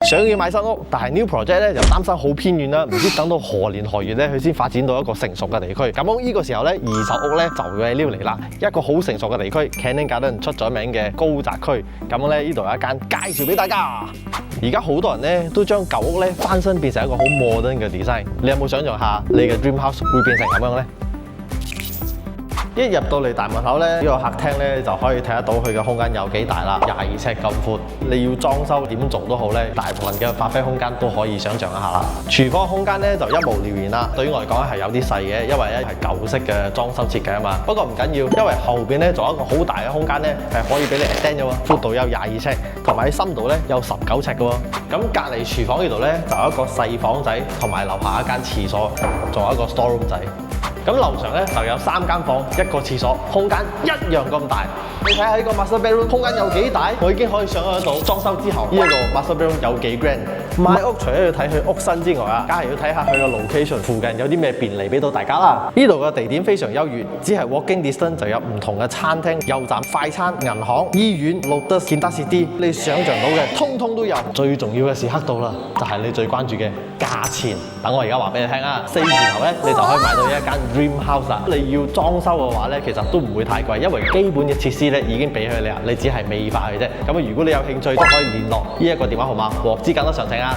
想要買新屋，但係 new project 咧又擔心好偏遠啦，唔知等到何年何月咧佢先發展到一個成熟嘅地區。咁呢個時候咧，二手屋咧就會撩嚟啦。一個好成熟嘅地區 ，Canning Garden 出咗名嘅高宅區。咁咧呢度有一間介紹俾大家。而家好多人咧都將舊屋咧翻新變成一個好 modern 嘅 design。你有冇想象下你嘅 dream house 會變成咁樣咧？一入到嚟大門口咧，呢個客廳咧就可以睇得到佢嘅空間有幾大啦，22尺咁闊。你要裝修點做都好咧，大部分嘅發揮空間都可以想象一下啦。廚房嘅空間咧就一目了然啦。對於我嚟講係有啲細嘅，因為咧係舊式嘅裝修設計啊嘛。不過唔緊要，因為後邊咧仲有一個好大嘅空間咧係可以俾你 extend 嘅喎，闊度有22尺，同埋喺深度咧有19尺嘅喎。咁隔離廚房呢度咧就有一個細房仔，同埋樓下一間廁所，仲有一個 store room 仔。咁樓上咧就有3間房，一個廁所，空間一樣咁大。你睇下呢個 master bedroom 空間有幾大，我已經可以想象到裝修之後呢一個 master bedroom 有幾 grand。買屋除咗要睇佢屋身之外啊，梗係要睇下佢個 location 附近有啲咩便利俾到大家啦。呢度嘅地點非常優越，只係 walking distance 就有唔同嘅餐廳、油站、快餐、銀行、醫院、Lotus、Kinta City， 你想象到嘅通通都有。最重要嘅時刻到啦，就係你最關注嘅價錢。等我而家話俾你聽啊，4字頭咧你就可以買到一間 dream house 啦。你要裝修嘅話咧，其實都唔會太貴，因為基本嘅設施咧已經俾佢你啦，你只係美化佢啫。咁如果你有興趣都可以聯絡呢一個電話號碼，獲知更多詳情啊！